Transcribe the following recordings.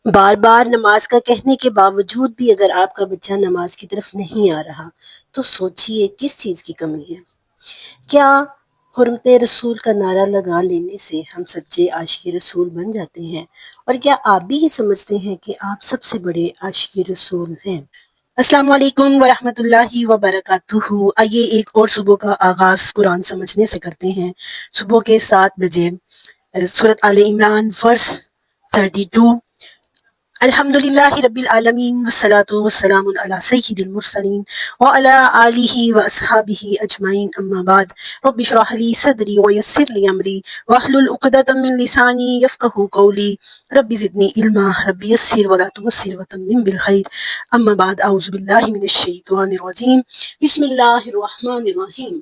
بار بار نماز کا کہنے کے باوجود بھی اگر آپ کا بچہ نماز کی طرف نہیں آ رہا تو سوچئے کس چیز کی کمی ہے۔ کیا حرمت رسول کا نعرہ لگا لینے سے ہم سچے عاشق رسول بن جاتے ہیں؟ اور کیا آپ بھی یہ سمجھتے ہیں کہ آپ سب سے بڑے عاشق رسول ہیں؟ السلام علیکم ورحمۃ اللہ وبرکاتہ۔ آئیے ایک اور صبح کا آغاز قرآن سمجھنے سے کرتے ہیں۔ صبح کے 7 بجے سورۃ آل عمران ورس 32۔ الحمدللہ رب العالمین والصلاة والسلام علی سید المرسلین وعلی آلہ واصحابہ اجمعین، اما بعد۔ رب اشرح لی صدری ویسر لی امری واحلل عقدۃ من لسانی یفقہوا قولی، رب زدنی علما، رب یسر ولا تعسر وتمم بالخیر، اما بعد۔ اعوذ باللہ من الشیطان الرجیم، بسم اللہ الرحمن الرحیم۔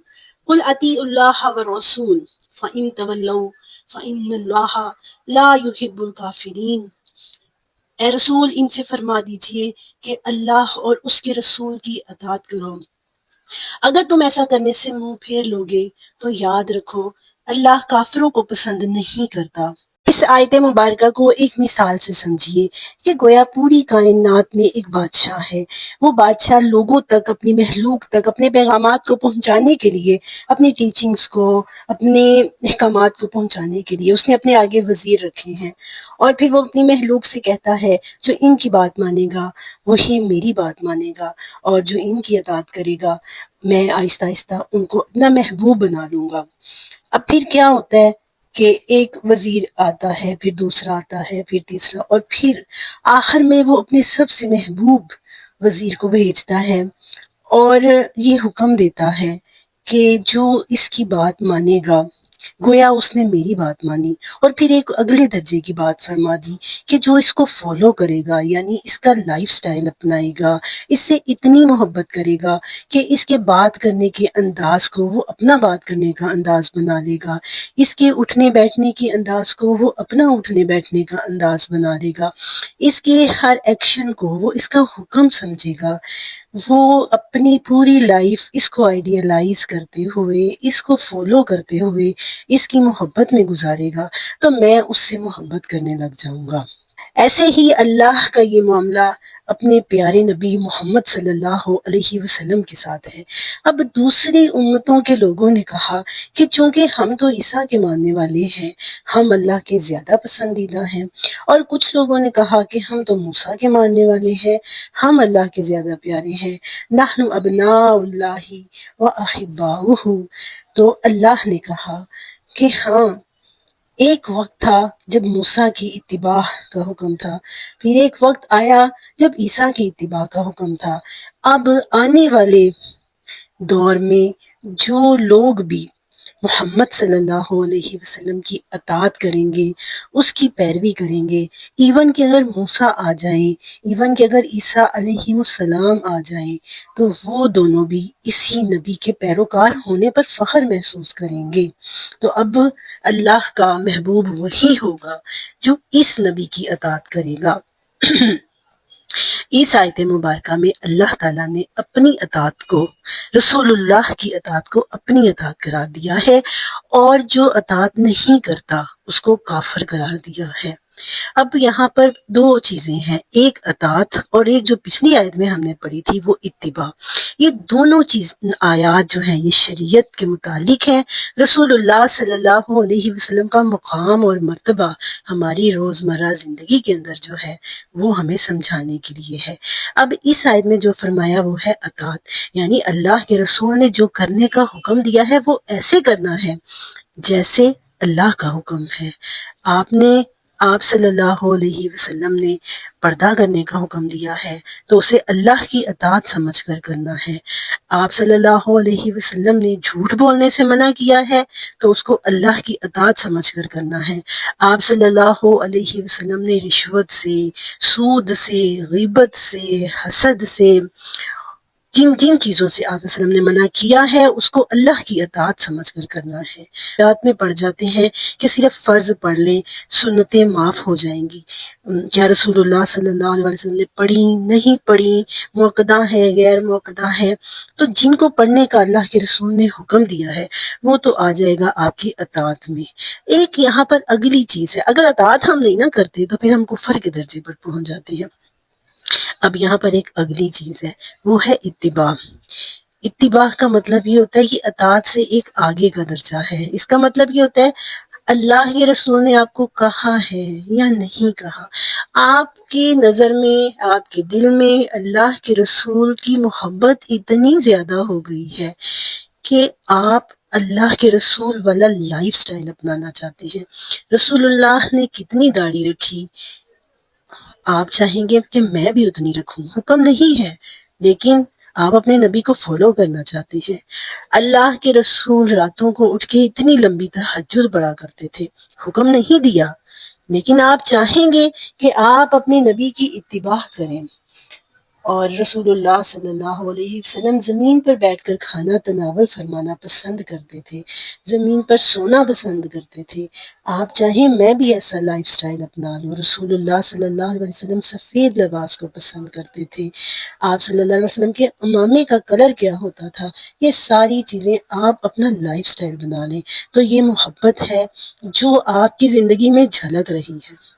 قل اطیعوا اللہ والرسول فإن تولوا فإن اللہ لا يحب الکافرین۔ اے رسول ان سے فرما دیجئے کہ اللہ اور اس کے رسول کی اطاعت کرو۔ اگر تم ایسا کرنے سے منہ پھیر لوگے تو یاد رکھو اللہ کافروں کو پسند نہیں کرتا۔ اس آیت مبارکہ کو ایک مثال سے سمجھیے کہ گویا پوری کائنات میں ایک بادشاہ ہے۔ وہ بادشاہ لوگوں تک، اپنی مخلوق تک اپنے پیغامات کو پہنچانے کے لیے، اپنی ٹیچنگز کو، اپنے احکامات کو پہنچانے کے لیے اس نے اپنے آگے وزیر رکھے ہیں، اور پھر وہ اپنی مخلوق سے کہتا ہے جو ان کی بات مانے گا وہی میری بات مانے گا، اور جو ان کی اطاعت کرے گا میں آہستہ آہستہ ان کو اپنا محبوب بنا لوں گا۔ اب پھر کیا ہوتا ہے کہ ایک وزیر آتا ہے، پھر دوسرا آتا ہے، پھر تیسرا، اور پھر آخر میں وہ اپنے سب سے محبوب وزیر کو بھیجتا ہے اور یہ حکم دیتا ہے کہ جو اس کی بات مانے گا گویا اس نے میری بات مانی، اور پھر ایک اگلے درجے کی بات فرما دی کہ جو اس کو فالو کرے گا، یعنی اس کا لائف سٹائل اپنائے گا، اس سے اتنی محبت کرے گا کہ اس کے بات کرنے کے انداز کو وہ اپنا بات کرنے کا انداز بنا لے گا، اس کے اٹھنے بیٹھنے کے انداز کو وہ اپنا اٹھنے بیٹھنے کا انداز بنا لے گا، اس کے ہر ایکشن کو وہ اس کا حکم سمجھے گا، وہ اپنی پوری لائف اس کو آئیڈیالائز کرتے ہوئے، اس کو فالو کرتے ہوئے اس کی محبت میں گزارے گا، تو میں اس سے محبت کرنے لگ جاؤں گا۔ ایسے ہی اللہ کا یہ معاملہ اپنے پیارے نبی محمد صلی اللہ علیہ وسلم کے ساتھ ہے۔ اب دوسری امتوں کے لوگوں نے کہا کہ چونکہ ہم تو عیسیٰ کے ماننے والے ہیں، ہم اللہ کے زیادہ پسندیدہ ہیں، اور کچھ لوگوں نے کہا کہ ہم تو موسیٰ کے ماننے والے ہیں، ہم اللہ کے زیادہ پیارے ہیں، نحن ابناء اللہ و احباؤہ۔ تو اللہ نے کہا کہ ہاں، ایک وقت تھا جب موسیٰ کی اتباع کا حکم تھا، پھر ایک وقت آیا جب عیسیٰ کی اتباع کا حکم تھا، اب آنے والے دور میں جو لوگ بھی محمد صلی اللہ علیہ وسلم کی اطاعت کریں گے، اس کی پیروی کریں گے، ایون کہ اگر موسیٰ آ جائیں، ایون کہ اگر عیسیٰ علیہ السلام آ جائیں، تو وہ دونوں بھی اسی نبی کے پیروکار ہونے پر فخر محسوس کریں گے۔ تو اب اللہ کا محبوب وہی ہوگا جو اس نبی کی اطاعت کرے گا۔ اس آیت مبارکہ میں اللہ تعالیٰ نے اپنی اطاعت کو، رسول اللہ کی اطاعت کو اپنی اطاعت قرار دیا ہے، اور جو اطاعت نہیں کرتا اس کو کافر قرار دیا ہے۔ اب یہاں پر دو چیزیں ہیں، ایک اطاعت اور ایک جو پچھلی آیت میں ہم نے پڑھی تھی وہ اتباع۔ یہ دونوں آیات جو ہیں یہ شریعت کے متعلق ہیں، رسول اللہ صلی اللہ علیہ وسلم کا مقام اور مرتبہ ہماری روزمرہ زندگی کے اندر جو ہے وہ ہمیں سمجھانے کے لیے ہے۔ اب اس آیت میں جو فرمایا وہ ہے اطاعت، یعنی اللہ کے رسول نے جو کرنے کا حکم دیا ہے وہ ایسے کرنا ہے جیسے اللہ کا حکم ہے۔ آپ صلی اللہ علیہ وسلم نے پردہ کرنے کا حکم دیا ہے تو اسے اللہ کی اطاعت سمجھ کر کرنا ہے۔ آپ صلی اللہ علیہ وسلم نے جھوٹ بولنے سے منع کیا ہے تو اس کو اللہ کی اطاعت سمجھ کر کرنا ہے۔ آپ صلی اللہ علیہ وسلم نے رشوت سے، سود سے، غیبت سے، حسد سے جن جن چیزوں سے آپ وسلم نے منع کیا ہے اس کو اللہ کی اطاعت سمجھ کر کرنا ہے۔ اطاعت میں پڑ جاتے ہیں کہ صرف فرض پڑھ لیں سنتیں معاف ہو جائیں گی۔ کیا رسول اللہ صلی اللہ علیہ وسلم نے پڑھی نہیں پڑھی، موقدہ ہے غیر موقدہ ہے، تو جن کو پڑھنے کا اللہ کے رسول نے حکم دیا ہے وہ تو آ جائے گا آپ کی اطاعت میں۔ ایک یہاں پر اگلی چیز ہے، اگر اطاعت ہم نہیں نہ کرتے تو پھر ہم کفر کے درجے پر پہنچ جاتے ہیں۔ اب یہاں پر ایک اگلی چیز ہے، وہ ہے اتباع۔ اتباع کا مطلب یہ ہوتا ہے کہ اطاعت سے ایک آگے کا درجہ ہے۔ اس کا مطلب یہ ہوتا ہے اللہ کے رسول نے آپ کو کہا ہے یا نہیں کہا، آپ کی نظر میں، آپ کے دل میں اللہ کے رسول کی محبت اتنی زیادہ ہو گئی ہے کہ آپ اللہ کے رسول والا لائف سٹائل اپنانا چاہتے ہیں۔ رسول اللہ نے کتنی داڑھی رکھی، آپ چاہیں گے کہ میں بھی اتنی رکھوں، حکم نہیں ہے لیکن آپ اپنے نبی کو فالو کرنا چاہتے ہیں۔ اللہ کے رسول راتوں کو اٹھ کے اتنی لمبی تہجد پڑھا کرتے تھے، حکم نہیں دیا لیکن آپ چاہیں گے کہ آپ اپنے نبی کی اتباع کریں۔ اور رسول اللہ صلی اللہ علیہ وسلم زمین پر بیٹھ کر کھانا تناول فرمانا پسند کرتے تھے، زمین پر سونا پسند کرتے تھے۔ آپ چاہیں میں بھی ایسا لائف سٹائل اپنا لوں۔ رسول اللہ صلی اللہ علیہ وسلم سفید لباس کو پسند کرتے تھے۔ آپ صلی اللہ علیہ وسلم کے امامے کا کلر کیا ہوتا تھا، یہ ساری چیزیں آپ اپنا لائف سٹائل بنا لیں تو یہ محبت ہے جو آپ کی زندگی میں جھلک رہی ہے۔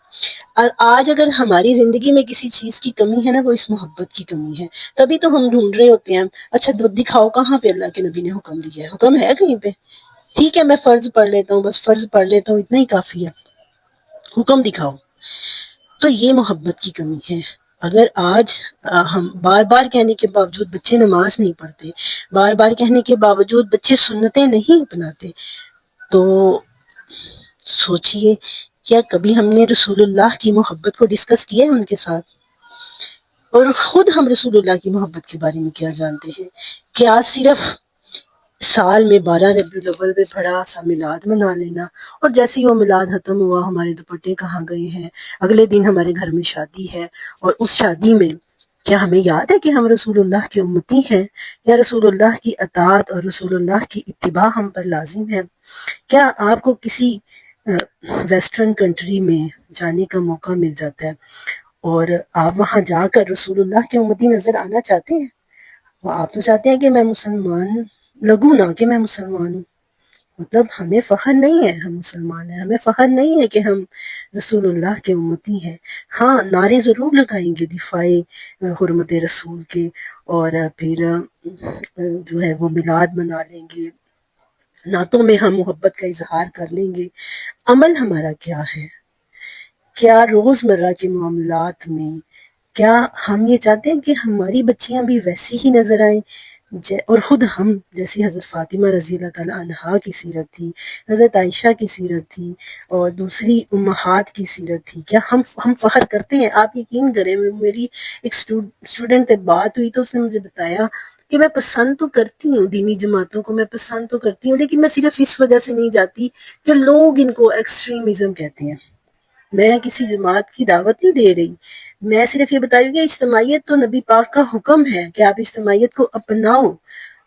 آج اگر ہماری زندگی میں کسی چیز کی کمی ہے نا، وہ اس محبت کی کمی ہے۔ تبھی تو ہم ڈھونڈ رہے ہوتے ہیں، اچھا دکھاؤ کہاں پہ اللہ کے نبی نے حکم دیا ہے، حکم ہے کہیں پہ؟ ٹھیک ہے میں فرض پڑھ لیتا ہوں، بس فرض پڑھ لیتا ہوں اتنا ہی کافی ہے، حکم دکھاؤ۔ تو یہ محبت کی کمی ہے۔ اگر آج ہم بار بار کہنے کے باوجود بچے نماز نہیں پڑھتے، بار بار کہنے کے باوجود بچے سنتیں نہیں اپناتے، تو سوچئے کیا کبھی ہم نے رسول اللہ کی محبت کو ڈسکس کیا ہے ان کے ساتھ؟ اور خود ہم رسول اللہ کی محبت کے بارے میں کیا جانتے ہیں؟ کیا صرف سال میں 12 ربیع الاول میں بڑا سا میلاد منا لینا اور جیسے ہی وہ میلاد ختم ہوا ہمارے دوپٹے کہاں گئے ہیں، اگلے دن ہمارے گھر میں شادی ہے اور اس شادی میں کیا ہمیں یاد ہے کہ ہم رسول اللہ کے امتی ہیں، یا رسول اللہ کی اطاعت اور رسول اللہ کی اتباع ہم پر لازم ہے؟ کیا آپ کو کسی ویسٹرن کنٹری میں جانے کا موقع مل جاتا ہے اور آپ وہاں جا کر رسول اللہ کے امتی نظر آنا چاہتے ہیں؟ وہ آپ تو چاہتے ہیں کہ میں مسلمان لگوں، نہ کہ میں مسلمان ہوں۔ مطلب ہمیں فخر نہیں ہے ہم مسلمان ہیں، ہمیں فخر نہیں ہے کہ ہم رسول اللہ کے امتی ہیں۔ ہاں نعرے ضرور لگائیں گے دفاع حرمت رسول کے، اور پھر جو ہے وہ میلاد منا لیں گے، نعتوں میں ہم محبت کا اظہار کر لیں گے۔ عمل ہمارا کیا ہے؟ کیا روزمرہ کے معاملات میں کیا ہم یہ چاہتے ہیں کہ ہماری بچیاں بھی ویسی ہی نظر آئیں اور خود ہم جیسی حضرت فاطمہ رضی اللہ تعالیٰ عنہا کی سیرت تھی، حضرت عائشہ کی سیرت تھی اور دوسری امہات کی سیرت تھی، کیا ہم فخر کرتے ہیں؟ آپ یقین کریں میری ایک اسٹوڈنٹ سے بات ہوئی تو اس نے مجھے بتایا کہ میں پسند تو کرتی ہوں دینی جماعتوں کو، میں پسند تو کرتی ہوں لیکن میں صرف اس وجہ سے نہیں جاتی کہ لوگ ان کو ایکسٹریمزم کہتے ہیں۔ میں کسی جماعت کی دعوت نہیں دے رہی، میں صرف یہ بتا رہی ہوں کہ اجتماعیت تو نبی پاک کا حکم ہے کہ آپ اجتماعیت کو اپناؤ،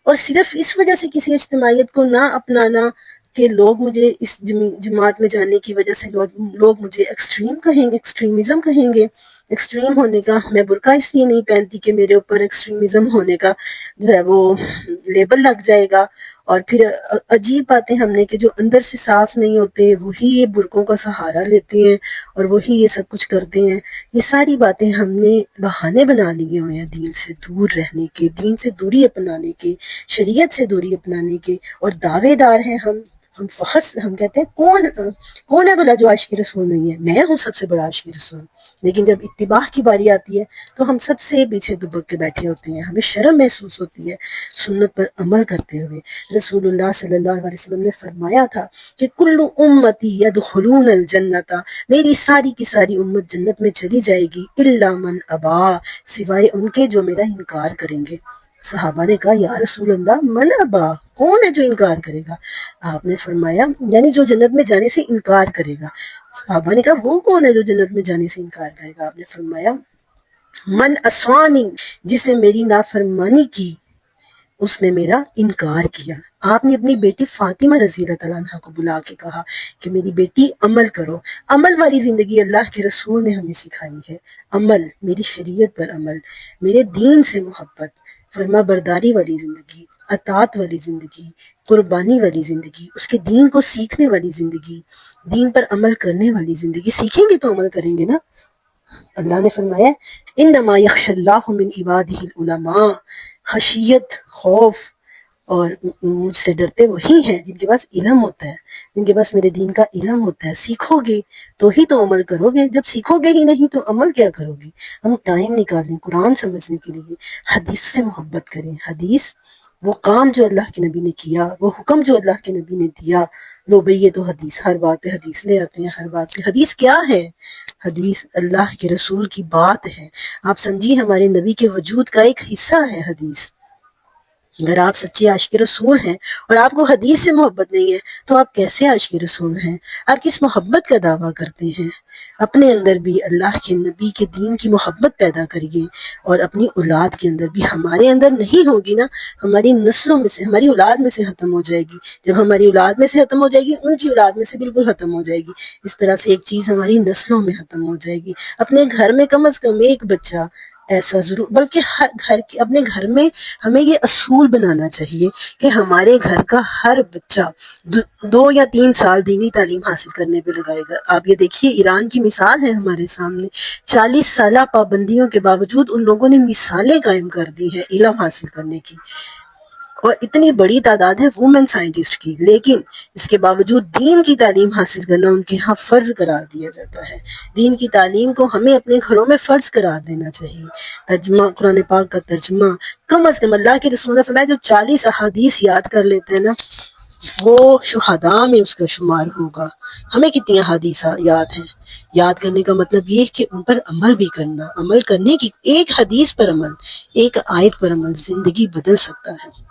اور صرف اس وجہ سے کسی اجتماعیت کو نہ اپنانا کہ لوگ مجھے اس جماعت میں جانے کی وجہ سے لوگ مجھے ایکسٹریم کہیں گے، ایکسٹریمزم کہیں گے۔ ایکسٹریم ہونے کا میں برقع اس لیے نہیں پہنتی کہ میرے اوپر ایکسٹریمزم ہونے کا جو ہے وہ لیبل لگ جائے گا، اور پھر عجیب باتیں ہم نے کہ جو اندر سے صاف نہیں ہوتے وہی یہ برقعوں کا سہارا لیتے ہیں اور وہی یہ سب کچھ کرتے ہیں۔ یہ ساری باتیں ہم نے بہانے بنا لیے ہوئے ہیں دین سے دور رہنے کے، دین سے دوری اپنانے کے، شریعت سے دوری اپنانے کے، اور دعوے دار ہیں ہم فخر سے ہم کہتے ہیں کون ہے بھلا جو عاشق رسول نہیں ہے؟ میں ہوں سب سے بڑا عاشق رسول۔ لیکن جب اتباع کی باری آتی ہے تو ہم سب سے پیچھے دبک کے بیٹھے ہوتے ہیں، ہمیں شرم محسوس ہوتی ہے سنت پر عمل کرتے ہوئے۔ رسول اللہ صلی اللہ علیہ وسلم نے فرمایا تھا کہ کل امتی یدخلون الجنت، میری ساری کی ساری امت جنت میں چلی جائے گی، الا من ابا، سوائے ان کے جو میرا انکار کریں گے۔ صحابہ نے کہا یا رسول اللہ من ابا، کون ہے جو انکار کرے گا؟ آپ نے فرمایا یعنی جو جنت میں جانے سے انکار کرے گا۔ صحابہ نے کہا وہ کون ہے جو جنت میں جانے سے انکار کرے گا؟ آپ نے فرمایا من اسوانی، جس نے میری نافرمانی کی اس نے میرا انکار کیا۔ آپ نے اپنی بیٹی فاطمہ رضی اللہ تعالیٰ عنہ کو بلا کے کہا کہ میری بیٹی عمل کرو۔ عمل والی زندگی اللہ کے رسول نے ہمیں سکھائی ہے۔ عمل، میری شریعت پر عمل، میرے دین سے محبت، فرما برداری والی زندگی، اطاعت والی زندگی، قربانی والی زندگی، اس کے دین کو سیکھنے والی زندگی، دین پر عمل کرنے والی زندگی۔ سیکھیں گے تو عمل کریں گے نا۔ اللہ نے فرمایا انما یخشی اللہ من عبادہ العلماء، خشیت، خوف اور مجھ سے ڈرتے وہی ہیں جن کے پاس علم ہوتا ہے، جن کے پاس میرے دین کا علم ہوتا ہے۔ سیکھو گے تو ہی تو عمل کرو گے، جب سیکھو گے ہی نہیں تو عمل کیا کرو گے؟ ہم ٹائم نکالیں قرآن سمجھنے کے لیے، حدیث سے محبت کریں۔ حدیث وہ کام جو اللہ کے نبی نے کیا، وہ حکم جو اللہ کے نبی نے دیا، لو بھئی یہ تو حدیث، ہر بات پہ حدیث لے آتے ہیں، ہر بات پہ حدیث کیا ہے؟ حدیث اللہ کے رسول کی بات ہے۔ آپ سمجھیے ہمارے نبی کے وجود کا ایک حصہ ہے حدیث۔ اگر آپ سچے عاشق رسول ہیں اور آپ کو حدیث سے محبت نہیں ہے تو آپ کیسے عاشق رسول ہیں؟ آپ کس محبت کا دعویٰ کرتے ہیں؟ اپنے اندر بھی اللہ کے نبی کے دین کی محبت پیدا کریے، اور اپنی اولاد کے اندر بھی۔ ہمارے اندر نہیں ہوگی نا، ہماری نسلوں میں سے، ہماری اولاد میں سے ختم ہو جائے گی۔ جب ہماری اولاد میں سے ختم ہو جائے گی، ان کی اولاد میں سے بالکل ختم ہو جائے گی۔ اس طرح سے ایک چیز ہماری نسلوں میں ختم ہو جائے گی۔ اپنے گھر میں کم از کم ایک بچہ ایسا ضرور، بلکہ اپنے گھر میں ہمیں یہ اصول بنانا چاہیے کہ ہمارے گھر کا ہر بچہ 2 یا 3 سال دینی تعلیم حاصل کرنے پہ لگائے گا۔ آپ یہ دیکھیے ایران کی مثال ہے ہمارے سامنے، 40 سالہ پابندیوں کے باوجود ان لوگوں نے مثالیں قائم کر دی ہیں علم حاصل کرنے کی، اور اتنی بڑی تعداد ہے وومن سائنٹسٹ کی، لیکن اس کے باوجود دین کی تعلیم حاصل کرنا ان کے ہاں فرض قرار دیا جاتا ہے۔ دین کی تعلیم کو ہمیں اپنے گھروں میں فرض قرار دینا چاہیے۔ ترجمہ، قرآن پاک کا ترجمہ، کم از کم اللہ کے رسول نے فرمایا جو 40 احادیث یاد کر لیتے ہیں نا وہ شہداء میں اس کا شمار ہوگا۔ ہمیں کتنی احادیث یاد ہیں؟ یاد کرنے کا مطلب یہ کہ ان پر عمل بھی کرنا، عمل کرنے کی، ایک حدیث پر عمل، ایک آیت پر عمل زندگی بدل سکتا ہے۔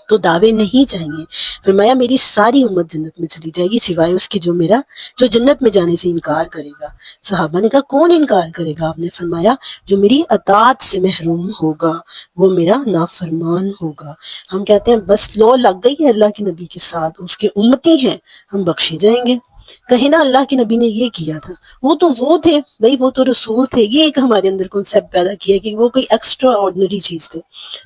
تو دعوے نہیں چاہیے۔ فرمایا میری ساری امت جنت میں چلی جائے گی سوائے اس کے جو جنت میں جانے سے انکار کرے گا۔ صحابہ نے کہا کون انکار کرے گا؟ آپ نے فرمایا جو میری اطاعت سے محروم ہوگا وہ میرا نافرمان ہوگا۔ ہم کہتے ہیں بس لو لگ گئی ہے اللہ کے نبی کے ساتھ، اس کے امتی ہیں، ہم بخشے جائیں گے۔ کہیں نہ اللہ کے نبی نے یہ کیا تھا، وہ تھے بھائی، وہ تو رسول تھے۔ یہ ایک ہمارے اندر کنسیپٹ پیدا کیا کہ وہ کوئی ایکسٹرا آرڈنری چیز تھے۔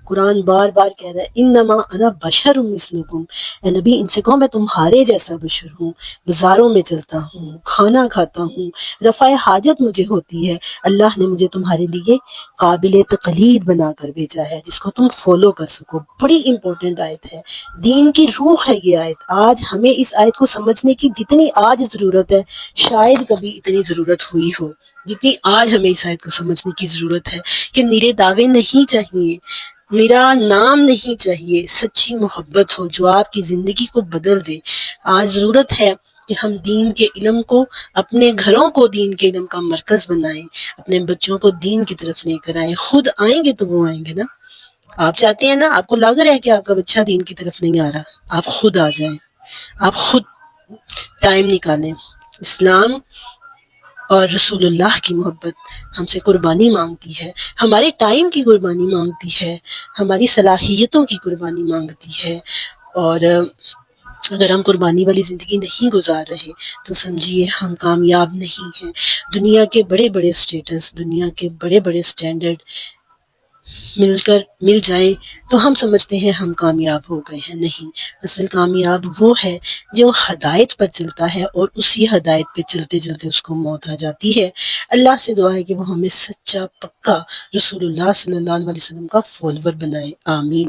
قرآن بار بار کہہ رہا ہے انما انا بشر مثلکم، اے نبی ان سے کہو میں تمہارے جیسا بشر ہوں، بازاروں میں چلتا ہوں، کھانا کھاتا ہوں، رفع حاجت مجھے ہوتی ہے، اللہ نے مجھے تمہارے لیے قابل تقلید بنا کر بھیجا ہے جس کو تم فالو کر سکو۔ بڑی امپورٹنٹ آیت ہے، دین کی روح ہے یہ آیت۔ آج ہمیں اس آیت کو سمجھنے کی جتنی آج ضرورت ہے شاید کبھی اتنی ضرورت ہوئی ہو جتنی آج ہمیں اس آیت کو سمجھنے کی ضرورت ہے، کہ نرے دعوے نہیں چاہیے، میرا نام نہیں چاہیے، سچی محبت ہو جو آپ کی زندگی کو بدل دے۔ آج ضرورت ہے کہ ہم دین کے علم کو، اپنے گھروں کو دین کے علم کا مرکز بنائیں، اپنے بچوں کو دین کی طرف لے کر آئیں۔ خود آئیں گے تو وہ آئیں گے نا۔ آپ چاہتے ہیں نا، آپ کو لگ رہا ہے کہ آپ کا بچہ دین کی طرف نہیں آ رہا، آپ خود آ جائیں، آپ خود ٹائم نکالیں۔ اسلام اور رسول اللہ کی محبت ہم سے قربانی مانگتی ہے، ہمارے ٹائم کی قربانی مانگتی ہے، ہماری صلاحیتوں کی قربانی مانگتی ہے، اور اگر ہم قربانی والی زندگی نہیں گزار رہے تو سمجھیے ہم کامیاب نہیں ہیں۔ دنیا کے بڑے بڑے اسٹیٹس، دنیا کے بڑے بڑے اسٹینڈرڈ مل جائیں تو ہم سمجھتے ہیں ہم کامیاب ہو گئے ہیں، نہیں۔ اصل کامیاب وہ ہے جو ہدایت پر چلتا ہے اور اسی ہدایت پہ چلتے چلتے اس کو موت آ جاتی ہے۔ اللہ سے دعا ہے کہ وہ ہمیں سچا پکا رسول اللہ صلی اللہ علیہ وسلم کا فالوور بنائے، آمین۔